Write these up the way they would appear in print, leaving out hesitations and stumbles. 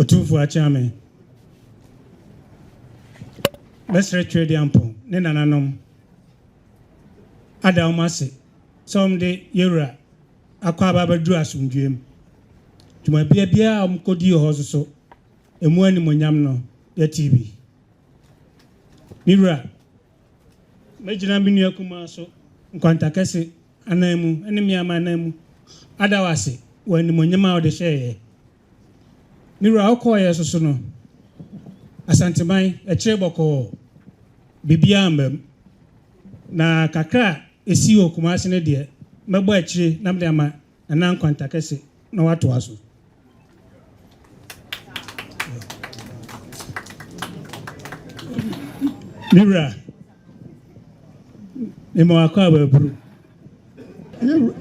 Otumfuo Chairman. Best trade ample. Nenananom. Ada Omase. Some day Yura. Akwaba Badru Asumdwem. Tuma bia omkodi hozo so. Emu ani monyam no ya TV. Mira. Mejina binu akuma so. Nkwanta kese anamu, enemi ama anamu. Ada wase wani monyama ode sheye. Mira okoye so no. Asanteman echeboko bibia ambem. Na kakra esi okumase ne de mebo echire namde ama na nkwanta kese na watu aso. Mira Emo akwa babru.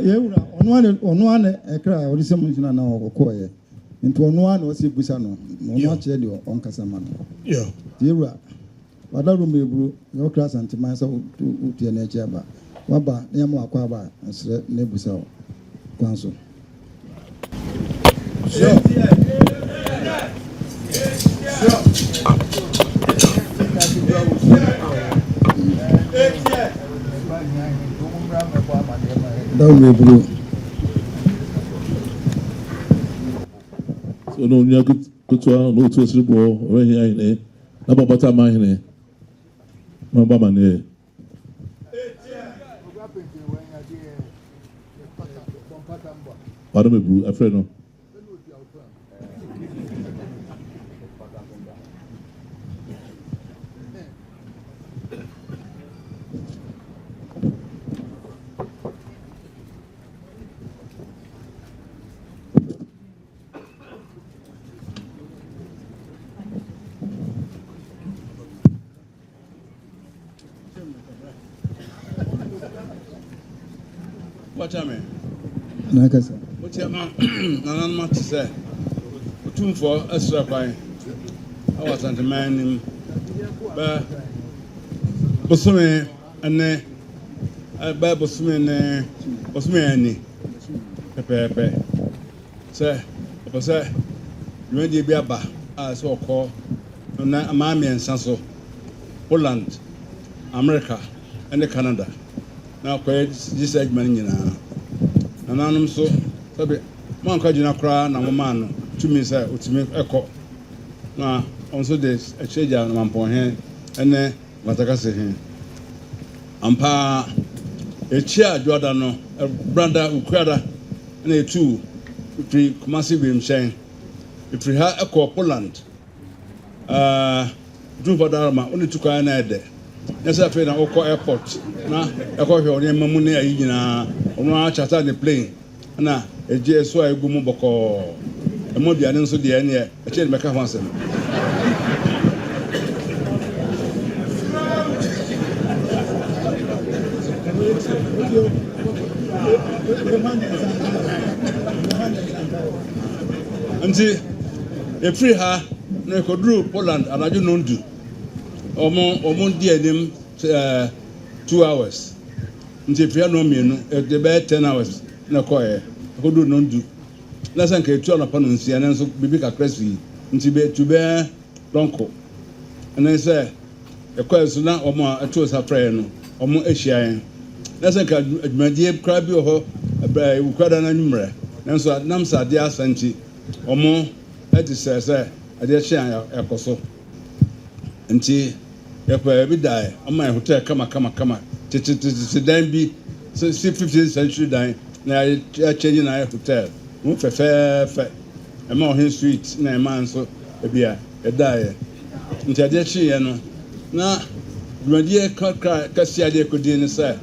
Yewura ono ane ekra odise munjina na okoye. Nti ono ane osi busa no. Ono ache de onkasa ma no. Yo. Yewura wadaru mebru yo kra Asanteman sa utie na eche ba. Waba na yam akwa ba asre na busa o. Kwanso. Down me blue. So no nya kutua no to sribo we here ine na babata man here no baba ne me blue afraid no Watame. Nakasa. Mutiama nanan mat say. Otumfuo asra kwan. Awa Asanteman nim. Ba bosome ane ba bosome ne bosome ani. Pepe. Say, opose remedy bi aba as okọ na amami ensanso. Poland, America, and Canada. Now, quite this segment, anonymous so, sabe, Monka Jina Cra, Namano, 2 minutes, to make echo. Now, also this, a change on Mampon, and then Matakasi. Ampa, a chair, Jordano, a brother, Ukrada, and a 2, free massive in chain. If we had echo Poland, do for Dharma, only took an idea. Yes, I feel Oko airport. Na ekọ hwe onye mamu na ayi nyina ono chata the plane na eje so agu mu boko emoduane nso de ene e che meka ho asem Nti e free ha na ekodru Poland anaju nondu omo di enim 2 hours. Nti free no mienu e be 10 hours na koye kodu nondu na sanka etu na pano nsia na nso bibi kakra si nti be tu be donko na say e koye so na omo atu sa frɛ no omo ahia na sanka adwumadie kra bi ho ukwada na nwumre na nso nam sa de asanti omo ati sɛ ade ahia yakoso nti ekwa bi dai ama hotel kama titi dan bi 15th century dan na change na hotel mo fe ema ohin street na ema nso bia dai nti ade chiye no na dwumadie kasi ade kodi ne say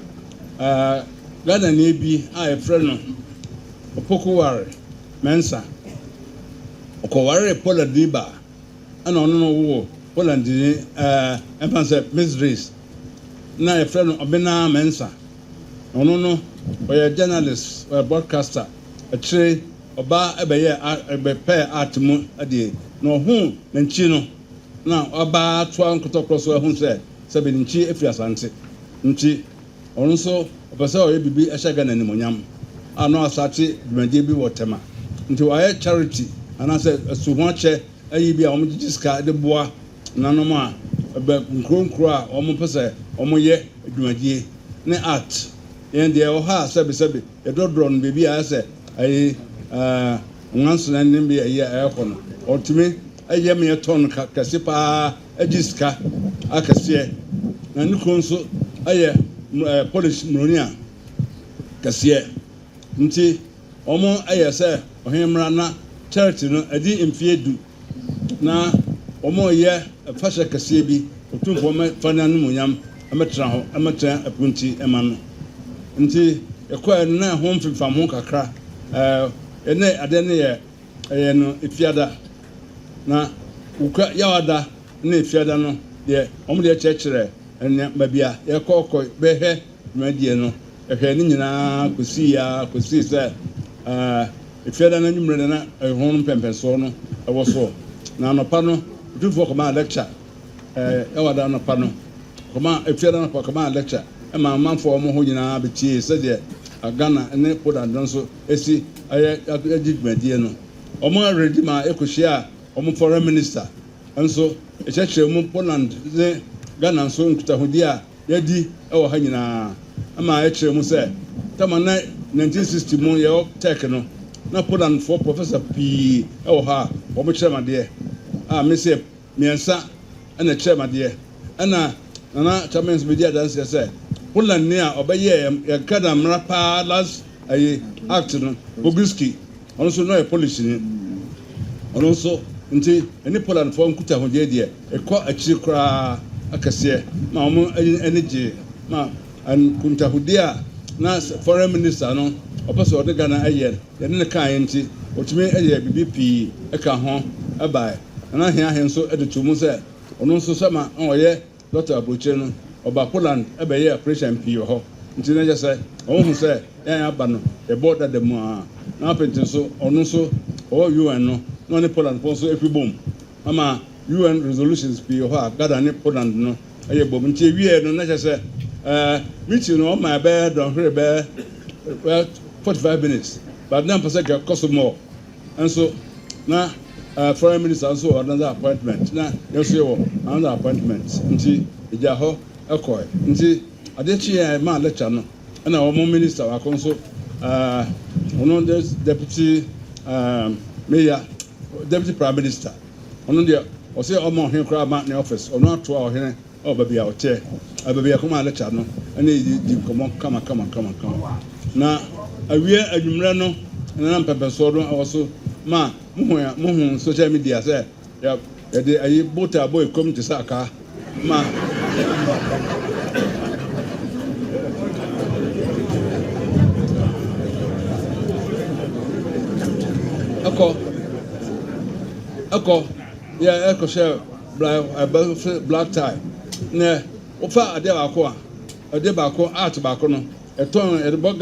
Ghana na bi a efre no opokoware mensa okoware Poland diba ana ono no wo Poland ni empanse Miss na efre no obena mensa ono no oye journalist or broadcaster atre oba ebeye ebepe atmu ade no hu na nchi no na oba toa nkotokro so hu se be nchi efi Asante nchi ono so opese oye bibi ehyaga na nimonyam ano asate dwumadie bi wotema nti oye charity ana se suhoche ayi bi a wɔn gyegye sika de boa nanom a nkuro a wɔn pɛ sɛ wɔn yɛ adwumadie ne art yɛn deɛ ɛwɔ ha sɛbisɛbi yɛdɔdɔrɔ no beebi a ɛsɛ ayi nwansona ne bi ɛyɛ ɛkɔ no ɔtumi ɛyɛ mi tɔn kɛse paa ɛgye sika akɛseɛ na ne kuro nso ɛyɛ polish muroni a kɛseɛ nti wɔn ɛyɛ sɛ ɔhemra na church no ɛdi mfie du na wɔn yɛ fahyɛ kɛseɛ bi Otumfuo mɛfa ne anum nyam ɛmɛtena hɔ ɛmɛtena apunti ɛma no nti ɛkɔɛ no na ɛho mfimfam ho kakra ɛnɛ ade ne yɛ ɛyɛ no efiada na ukwa yawada na efiada no deɛ wɔn deɛ kyerɛkyerɛ ɛnɛ baabi a yɛkɔɔkɔ bɛhwɛ dwumadie no ɛhwɛ ne nyinaa kɔsi sɛ efiada no anwummerɛ na ɛho no mpɛmpɛsoɔ no ɛwɔ so na anɔpa no Otumfuo kɔma lecture ɛwada anɔpa no efiada no kɔma lecture ɛma amanfoɔ wɔn ho nyinaa bɛtie sɛdeɛ Ghana ne Poland nso esi ayɛ agye dwumadie no wɔn aredi ma ekohyia a wɔn foreign minister nso ɛkyerɛkyerɛ mu Poland ne Ghana nso nkutahodie a yɛdi ɛwɔ ha nyinaa ama ɛkyerɛ mu sɛ tama na 1960 mu yɛwɔ tech no na Poland for professor pii ɛwɔ ha wɔn kyerɛmadeɛ a mesɛ mmiɛnsa ɛna kyerɛmadeɛ ɛna nana champions media dansi sɛ Poland ne a ɔbɛyɛ yɛ Ghana mmara paa last ayi act no Boguski ɔno nso no yɛ Polish ni ɔno nso nti ɛne Poland fo nkutahodie deɛ ɛkɔ akyiri koraa akɛseɛ ma wɔn ani gye ma nkutahodie a na foreign minister no ɔpɛ sɛ ɔde Ghana ayɛ yɛne ne kaa yɛn nti ɔtumi ayɛ bibi pii ɛka ho ɛbaa na ahịa nso ɛde to mu sɛ ɔno nso sama ɔyɛ Dr. Abuchire no ɔba Poland ɛbɛyɛ operation pii wɔ hɔ nti na yɛ sɛ ɔho sɛ yɛn aba no ɛbɔ dada mu a na apɛnti nso ɔno nso ɔwɔ UN no na ɔne Poland fo nso efi bom ama UN resolutions pii wɔ hɔ a Ghana ne Poland no ɛyɛ bom nti ewie no na yɛ sɛ meeting no ɔma ɛbɛyɛ dɔnhwere bɛyɛ 45 minutes but na mpɛ sɛ kɔ so mɔ nso na foreign minister nso wɔ another appointment na yɛnso yɛwɔ another appointment nti ɛgya hɔ ɛkɔɛ nti adeɛ yɛ ma lecture no ɛna wɔn minister wakɔ nso ɔno deputy mayor deputy prime minister ɔno deɛ ɔsɛ ɔma ɔhene koraa ma ne office ɔno atoa ɔhene ɔwɔ baabi a ɔkyɛ baabi a kɔma lecture no ɛna di nkɔmɔ kama na awie adwummerɛ no ɛna mpɛmpɛsoɔ no ɛwɔ so ma muhu social media sɛ yɛde ayi bota abɔ ekom te sɛ aka ma ɛkɔ yɛ ɛkɔhyɛ black tie na wofa adeɛ baako art baako no ɛtɔn ɛde bɔ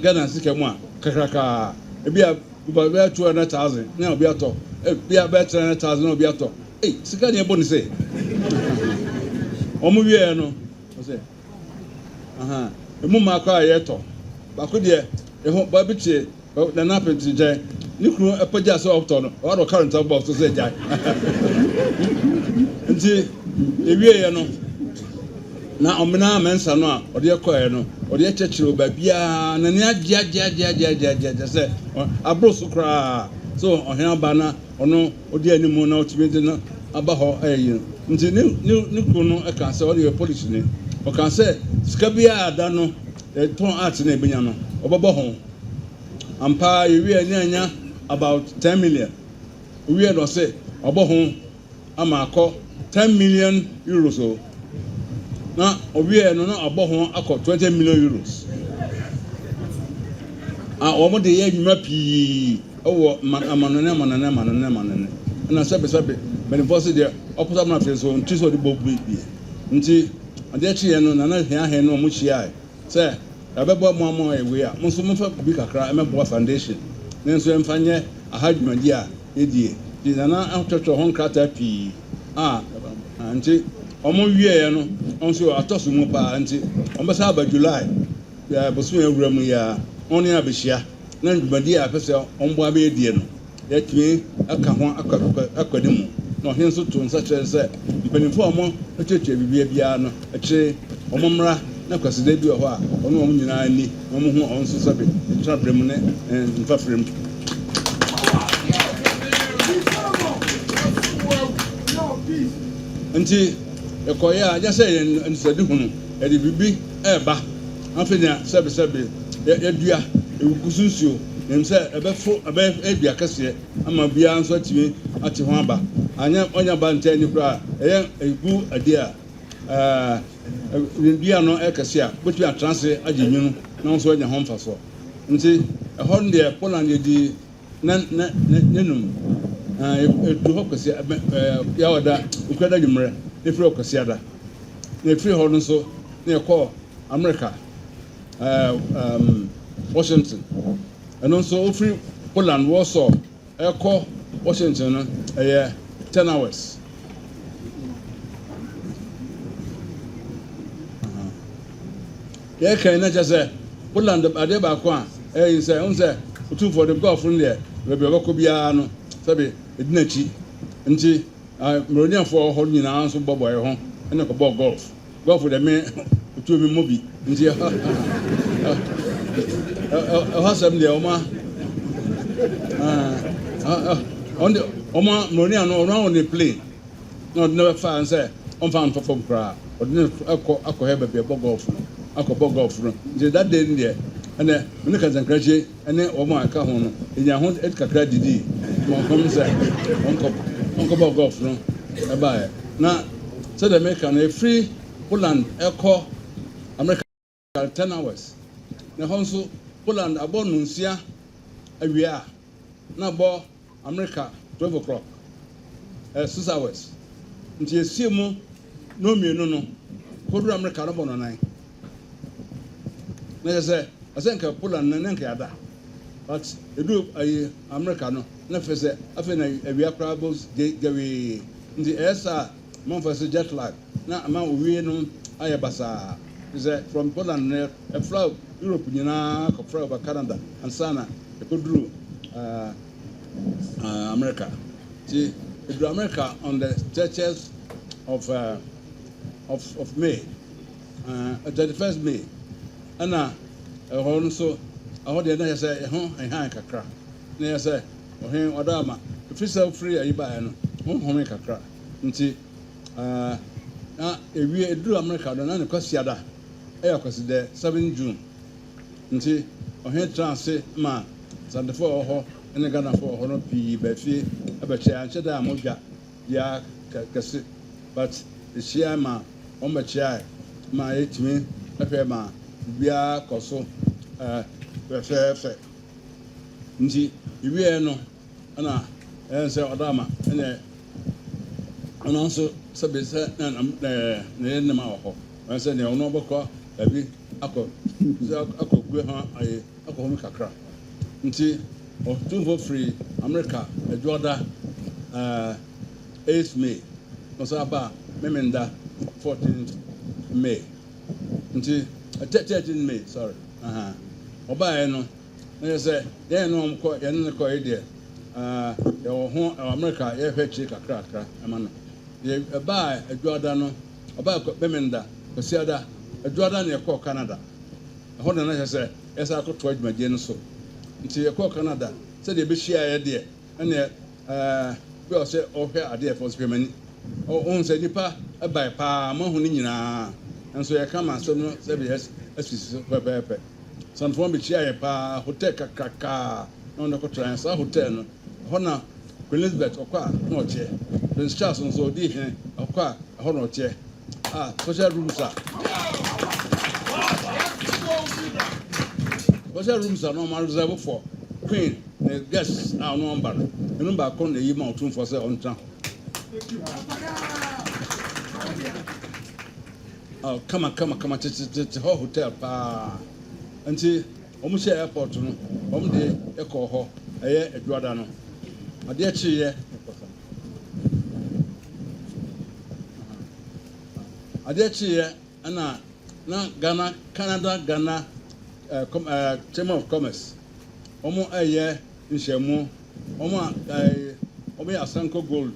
Ghana sika mu a kakraka ebi a bɛyɛ 200,000 na obi atɔ ebi a bɛyɛ 300,000 na obi atɔ sika deɛ bɔ ne sɛ ɔmo wie no ɔsɛ emu mmaako a yɛtɔ baako deɛ ɛho baabi tie nana apɛnti gyɛn ne kunu ɛpɛgya sɛ ɔtɔ no ɔwɔ current abɔ so sɛ gyae nti ewie yɛ no na ɔmena mensa no a ɔde ɛkɔɛ no ɔde ɛkyɛkyerɛ baabiaa na ne agye sɛ aboro so koraa so ɔhene aba na ɔno ɔde animu na ɔtumi de no aba hɔ ɛyɛ nti ne kuro no ɛka sɛ ɔde yɛ police ni ɔka sɛ sika biara da no ɛtɔn art na ɛbɛnya no ɔbɛbɔ ho ampa yɛwie ne anya about 10 million owie no sɛ ɔbɔ ho ama akɔ 10 million euros o na owie no na abɔ ho akɔ 20 million euros wɔn de yɛ adwuma pii ɛwɔ amanone na sɛbɛsɛbɛ bɛnifɔ so deɛ ɔpɔtɔ amuna fɛ so nti so de bɔ bie nti adeɛ kyeɛ no nana hɛn no wɔn hyia sɛ ɛbɛbɔ mo ɛwɛ a mo nso mo fɛ bi kakra ɛmɛbɔ foundation ne nso ɛmfa nyɛ aha dwumadi a yɛdie ti nana atwitwa ho nkrataa pii nti ɔmo wieɛ no ɔnso atɔ so mu paa nti ɔmbɛsa aba July bosom awura mu yɛ ɔne abɛhyia na dwumadi a pɛ sɛ ɔmboa bɛyɛ die no yɛtumi aka ho akɔde mu na ɔhene nso to nsa kyerɛ sɛ mpanimfoɔ a ɔmo atwatwa biara no akyire ɔmo mmra na kwasida bi wɔ hɔ a ɔno ɔmo nyinaa ni na ɔmo ho ɔno nso sɛbe ntra brɛ mu ne mfafrɛ mu nti ɛkɔyɛ a agya sɛ yɛn nsɛde hunu yɛde biribi ɛɛba afei nea sɛbesɛbe yɛdua ewuku sunsuo nim sɛ ɛbɛdua kɛseɛ ama biara nso atumi ate ho aba anya ɔnya ba nkyɛn ni koraa ɛyɛ egu ade a dua no ɛkɛseɛ a bɛtumi atranse agye nwunu na nso anya ho mfasoɔ nti ɛhɔ no deɛ Poland yɛdi nenum edu hɔ kɛseɛ yɛwɔda okuada dwummerɛ efiri ɔkɛseɛ da na efiri hɔ no nso na yɛkɔ America Washington ɛno nso ofiri Poland Warsaw ɛkɔ Washington no ɛyɛ 10 hours yɛka na kyɛ sɛ Poland ade baako a ɛyɛ sɛ ɔn sɛ Otumfuo de golf no deɛ baabi ɔbɛkɔ biara no sɛbi ɛdi n'akyi nti mmeroniafoɔ hɔ nyinaa nso bɔbɔ ɛho ɛna kɔbɔ golf deɛ me otuo mi mo bi nti ɛhɔ asɛm deɛ ɔma mmeronia no ɔno awɔ ne plane na ɔde ne bɛfa sɛ ɔmfa nfa fam koraa ɔde ne akɔhɛ baabi ɛbɔ golf no akɔbɔ golf no nti that day no deɛ ɛnɛ mene kansankrakye ɛne wɔn a aka ho no ɛnya ho kakra didi ma ɔkɔm sɛ ɔnkɔbɔ golf no ɛbaeɛ na sɛdeɛ America no ɛfiri Poland ɛkɔ America 10 hours na ɛhɔ nso Poland abɔ nonsia awia na abɔ America 12 o'clock 6 hours nti esie mu no mmienu no koduru America no bɔ no nan na yɛ sɛ asenka Poland na nka yada but edu ayi America no na fɛ sɛ afei na awia kora bɔ gawe nti ɛsa man fɛ sɛ jet lag na ama owie no ayɛ basaa sɛ from Poland na ɛfra Europe nyinaa kɔfra over Canada ansana ɛkoduru America see ɛduru America on the 30th of May 31st May ana ɛhɔ nso ɛhɔ deɛ na yɛ sɛ ɛho ɛhan kakra na yɛ sɛ ɔhen ɔda ama ɛfiri sɛ free ayi baeɛ no honhome kakra nti na ewie ɛduru America do na ne kwasiada ɛyɛ kwasida 7 June nti ɔhen transe ma sandefoɔ wɔ hɔ ɛne Ghanafoɔ wɔ hɔ no pii bɛfie ɛbɛkyɛ ankyɛ da a modwa ya kɛse but ɛhyia ma ɔmbɛkyia ma yɛtumi ɛhwɛ ma biara kɔ so fɛfɛɛfɛ nti ewie no ɛna ɛyɛ sɛ ɔda ama ɛnɛ ɔno nso sɛbi sɛ na yɛ nnam a wɔ hɔ ɛyɛ sɛ nea ɔno ɔbɛkɔ baabi akɔ gue ho ayɛ akɔ hɔ kakra nti Otumfuo firi America adwoada 8th May ɔsɛ aba memenda 14th May nti 13th May sorry ɔbaeɛ no na yɛ sɛ yɛn no ɔmkɔ yɛn ne kɔ yi deɛ yɛwɔ ho America yɛhwɛ kyiri kakra ɛma no yɛ ɛbaa adwoada no ɔbaa memenda kɔsiada adwoada ne yɛkɔ Canada ɛhɔ na yɛ sɛ yɛsɛ akɔtoa dwumadie no so nti yɛkɔ Canada sɛdeɛ yɛbɛhyia yɛ deɛ ɛne bi a ɔsɛ ɔhwɛ adeɛ fɔ nsopɛmani ɔhu sɛ nnipa ɛbae paa mahu no nyinaa nso yɛka ma asɛm no sɛbi asisi so pɛpɛɛpɛ sanfoɔ bɛkyia yɛ paa hotel kakrakaa na ɔno kɔtɔra saa hotel no ɛhɔ na Queen Elizabeth ɔkɔ a na ɔkyɛ Prince Charles nso ɔdi hene ɔkɔ a ɛhɔ na ɔkyɛ social rooms a no ɔma reserve for Queen na guests a ɔno ɔmba no ɛno baako na ɛyi ma Otumfuo sɛ ɔntra kama tete hɔ hotel paa nti ɔmo hyɛ airport no ɔmo de ɛkɔ hɔ ɛyɛ adwoada no adeɛ kyeeɛ ɛna na Canada Chamber of Commerce ɔmo ɛyɛ nhyiamu Oma Omi Asanko Gold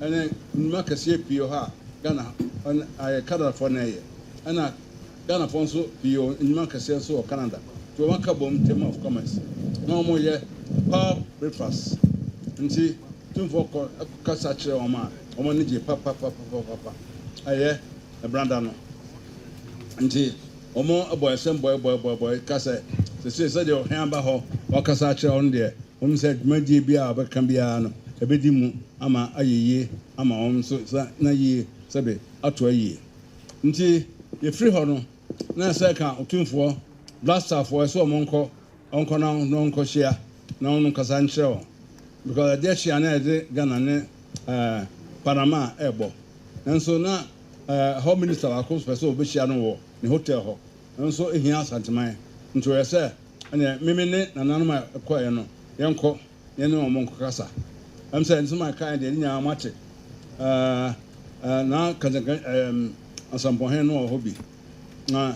and Makasi Pio Ha Ghana and Canada for Nay and Ghana Fonso Pio in Makasi or Canada to one cabum term of commerce. No more yet power breakfast and see Otumfuo Kasache Oma Omaniji Papa aye a brandano and see Omo a boy, some boy, Cassa. The sister of Hambaho, Wakasacha on there. Said, Medi Bia, but Cambiano, a bedimu, ama a ye, ama so na ye, sabe, out to a ye. Nti, ye free honor, na second, Otumfuo, blaster for a so monko, uncle now, no uncle share, no uncle Sancho. Because a dear she and Ganane, Panama, Ebo. And so now, Home Minister, of course, person, which I know, in hotel, and so he has Asanteman. Into a say, and Mimine, and none of my acquire. Yanko, Yano Monko Casa. I'm saying to my kind in your match. Now, Asanteman no hobby. Now,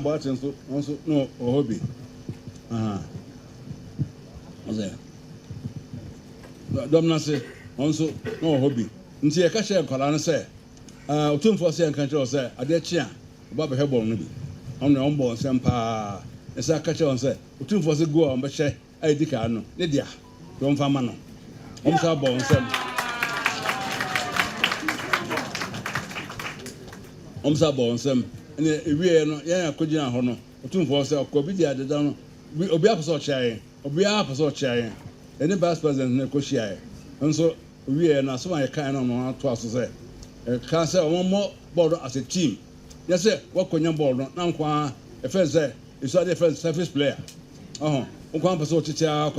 but also no hobby. Domna say, also no hobby. Until a cashier Colana say, Otumfuo say and control say, a dear chia, Baba Hebon. On the onboard Sampa. As I catch on say, Otumfuo go on, but say, I decano, Lydia, don't famano. Omsa born some. Omsa born some, and we are not, yeah, could you not honor? Otumfuo say, Cobidia the down, we obiapo chai, obiapo chai, and the vice president negotiate. And so we are not so I kind of to us to say, can't say one more border as a team. Yes, sir, what can you board? Now, a first say, it's a different surface player. Oh, one person to tell,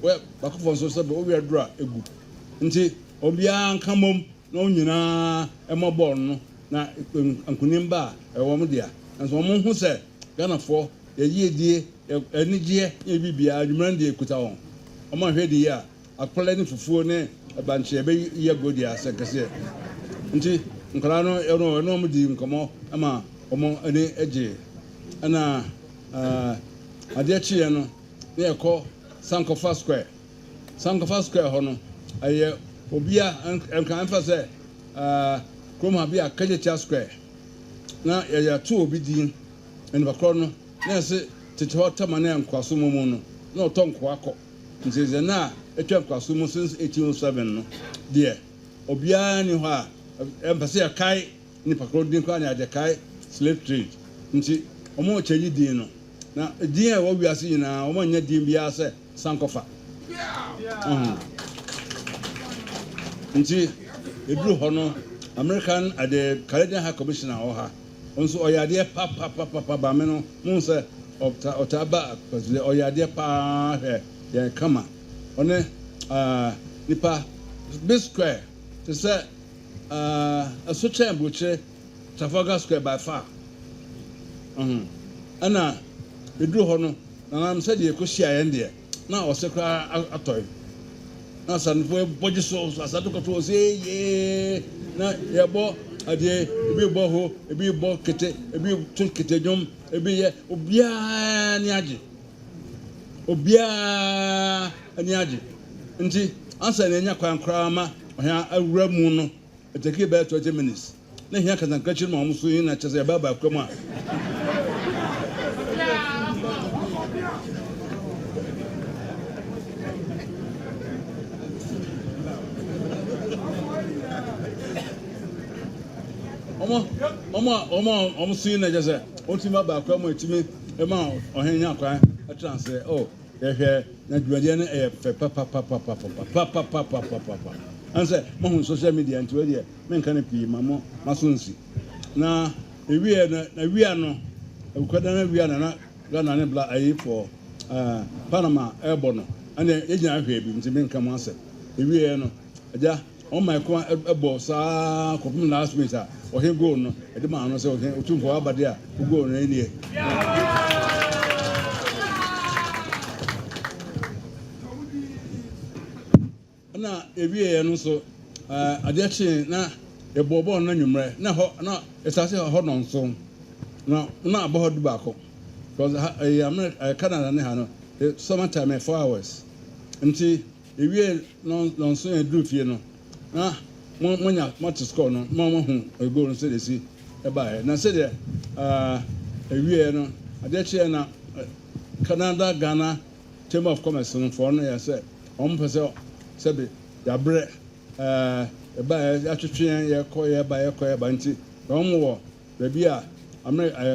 well, Bakufo so we are draw a good. Until Obian come home, no, you know, a more born, na Unkunimba, a woman dear. And someone who said, Ghana for a year, any year, maybe be a Monday put on. On my head, yeah, a planning for 4 a bunch of year good, yeah, second. Until Nkolano, no, dim come on, ama, any edge. And a dear Chiano, they are called Sankofa Square. Sankofa Square, Hono, a Obia and can emphasize Chroma be a Kajacha Square. Now, you are 2 obedient and Bacono, Nancy, Titotamane and Quasumo, no Tom Quaco. And says, na a champ Quasumo since 1807, dear. Obia knew her, embassy a Kai, Nipacrodin Quania de Kai, slave trade. Omo cheji din no na din a wo wiase nyina omo nya din bia se sankofa nti eduru ho no American at the Canadian High Commissioner ho ha onso oyade pa ba me no mun se otaba president oyade pa he kama one nipa big square to say a social embuche Trafalgar Square by far. Ana eduru ho no na am said ye ko hia yen de na o se kra atoy na sanfo boji so asado ko to say ye na ye bo ade ebi bo ho ebi bo kete ebi tun kete nyom ebi ye obia ni age nti ansa na nya kwan kra ma ohia awura mu no eteki about 20 minutes na hia kan kan chiri ma omo so yin na chese baba kwam a omo so yin na chese onti ma ba kwam etimi e ma ohia nya kwan atranse oh ye na duade na e papa anse mo hu social media nti we me nka na pii mamo masonsi na ewie na wia no ukwada na wia na Ghana ne bla ayi for Panama airborne no ane yegina ahwe bi nti me nka mo ase ewie no aja on my ko ebo sa kopim last week a o he goal no e de ma no se o he Otumfuo abade a goal no enie na ewie no so adechi na ebobo no nwumre na ho na esase ho no so na aboho du bako because America Canada ne ha no summertime 4 hours nti ewie no so eduru fie no na monya match score no mo hu ego no se desi e ba na se de ewie no ade che na Canada Ghana Chamber of Commerce no for no ya se on pese se be ya bre e ba atwetwe ya ko ya ba nti on wo be bia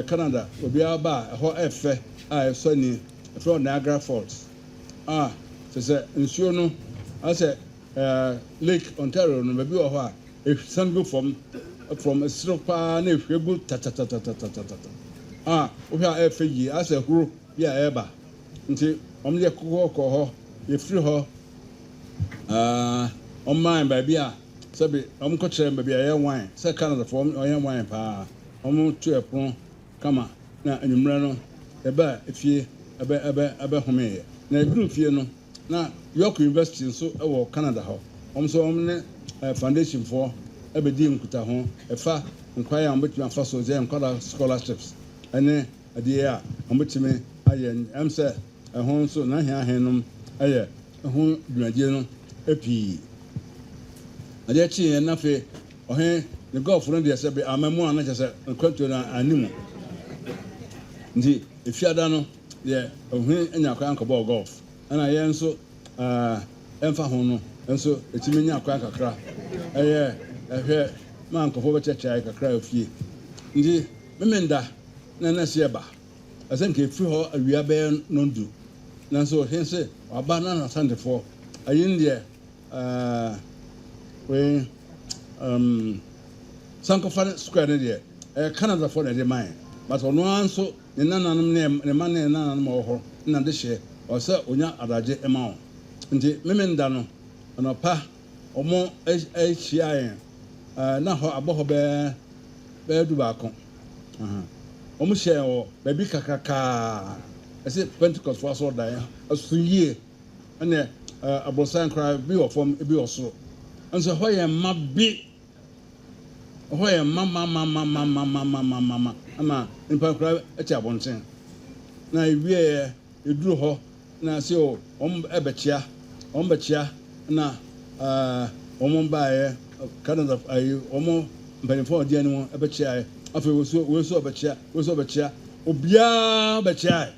Canada obi aba ho efe so ni from Niagara Falls se nsuo no ase Lake Ontario no be ho a sango from Stropa na ehwegu o hwa efe yi ase huru bia eba nti omde kokoko ho ye free ho online ba bia sabi ko chere ba bia ye wine se Canada from oyen wine pa tu epon kama na anwumra no eba efie ebe home na eduru fie no na York University nso ewo Canada ho so ne foundation for ebedi nkuta ho efa nkwaya ambetuma fa so je nkwada scholarships ene ade a ambetime aye amse ehon so na hia henom aye ehon duadie no epi ade chi na fe ohen the golf no de se be amamu ana che se nkwanto na animu ndi efiada no de ohun enya kwa nkobọ golf ana ye nso emfa ho no nso etimi nya kwa kakra eye ehwe ma nkofo becheche kakra ofie ndi memenda na se ba asenke fi ho awia be nondu nanso hense aba na Asantefo ayin de we Sankofa Square de Canada for the mine but ono anso ne nananom ne man ne nananom ho na de hye o se onya adaje ema o nti memenda no ono pa omo ehia na ho aboho be du ba kon omo hye o ba bi kakaka ese Pentecost for so dan asunye ene abosan kra bi o fom bi o so nso ho ye mabi ho ye mama ama impa kra echi abonten na ewie eduru ho na se o ebechia na baaye Canada ayi mpanifo odi anu ebechia afi woso obechia obia bechia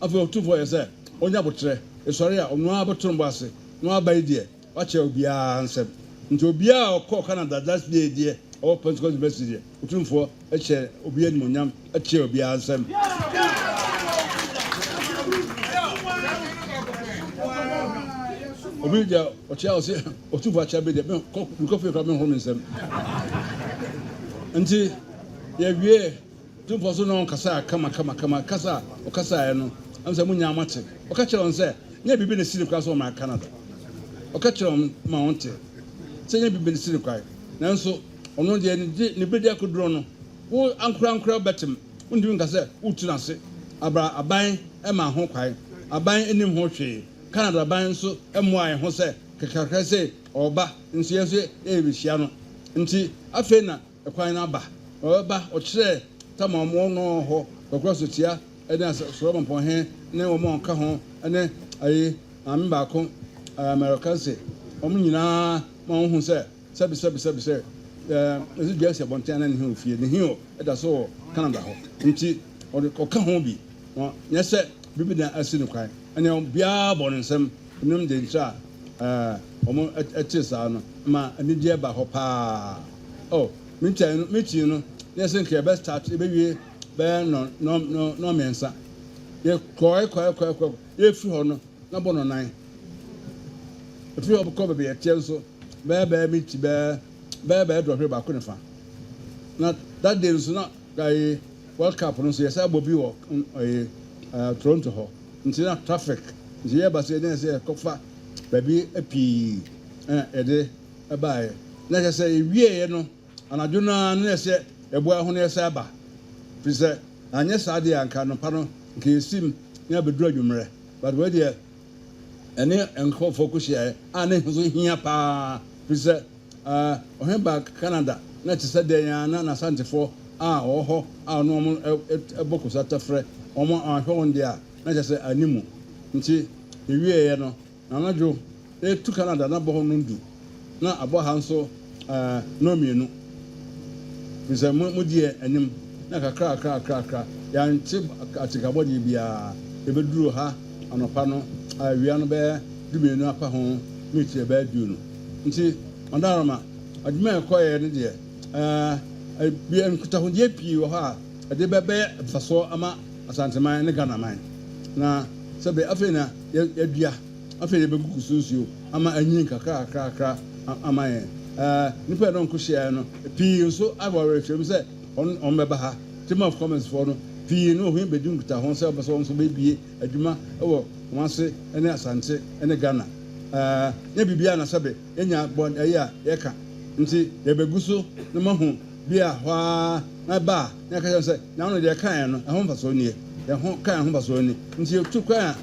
afi Otumfuo yese onya botre esori a onu abotoro mbase no abai die wache obia nsem nti obia okọ Canada that's the idea o Pentecost University Otumfuo eche obia nimonyam eche obia nsem obi dia oche o se Otumfuo acha be de ko fe ka me ho nsem nti ye wie Otumfuo so no kasa kama kasa o kasa ya no amse munya amate o ka kire on se nya bibi ne siri kwa so ma Canada o ka kire on ma onte se nya bibi ne siri kwa nanso ono de ne bedi akoduro no wo ankura betem undimi nkase utuna se abra aban e ma ho kwai aban enim ho hwe Canada ban so emoa ho se kakaka se oba nso yeso e bihia no nti afi na ekwan na ba oba o kire tamamo no ho kokroso tia ene so bompo he ne wo mo nka ho ene ayi amba ko American se omu nyina mo hu se sabi se ezi bia se bonten na ne hu fie ne hu eda so Canada ho nti o ka ho bi nya se bibi na asinu kwan ene bia bo nsem nim de ntra omu etisa no ma ani die ba ho pa miti no ne se nke be start e be wie be no mensa ye koi ye fi ho no na bo no nan e fi ho ko be ye tie so be miti be do hwe ba ko ne fa na that day so na guy World Cup no so yes abobi wo Toronto ho nti na traffic nti ye ba se ne se ko fa ba bi api ede abae na se ewie ye no anadwo na ne se eboa ho ne se aba fise anye saade anka no pa no nke sim ne abedru adwumre but we dey ene enko focus here ane so hia pa fise ohen ba Canada na ti se den ya na Asantefo oho no mo ebokusa tafre omo ahwe won dia na kyerɛ sɛ animu nti ewieɛ no anadwo etu Canada na bɔ hɔ no ndu na abɔ ha nso no mmienu sɛ mo deɛ anim na kakra yɛante atikabɔ de biara ebɛduru ha anɔpa no awia no bɛyɛ dumienu apa ho meet bɛyɛ du no nti ɔdaroma adwuma ɛkɔɛ no deɛ bia nkutahodie pii wɔ hɔ a ɛde bɛbɛyɛ mfasoɔ ama Asanteman ne Ghanaman na sɛbe afei na yɛdua afei yɛbɛgugu sunsuo ama anyin kakra ama yɛn nipa yɛ no nkɔhyia no pii nso abɔre hwɛm sɛ ɔn bɛba ha team of comments for no pii no ho bɛdi nkutaho sɛ ɔbɛsɛ ɔnso bɛbie adwuma ɛwɔ Kumase ne Asante ne Ghana ne bibia na sɛbe enya bɔn ɛyɛ a yɛka nti yɛbɛgu so na mahu bia hɔ na ba na ka sɛ na no deɛ kan no ɛho mfaso nie ɛho kan ho mfaso nie nti yɛtu kwan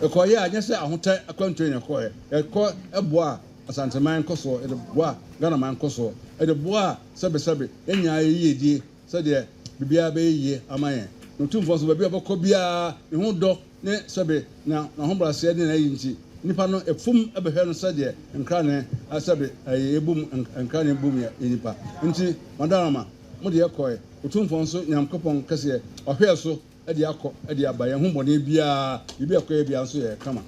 ɛkɔyɛ a nyɛ sɛ ahotɛ akwantuo ne kɔɛ ɛkɔ ɛboa Asanteman kɔsoɔ ɛde boa Ghanaman kɔsoɔ ɛde boa sɛbesɛbe ɛnya yɛyie sɛdeɛ bibia bɛyie ama yɛn no Otumfuo so baabi a bɛkɔ biara ne ho dɔ ne sɛbe na ho braseɛ ne na yi nti nipa no efum ɛbɛhwɛ no sɛdeɛ nkrane asɛbe ɛbum nkrane bum yɛ nipa nti madarama mo de ɛkɔɛ Otumfuo so Nyankopɔn kɛseɛ ɔhwɛ so ɛde akɔ ɛde aba yɛn ho bɔne biara bibi ɛkɔɛ biara nso yɛ kama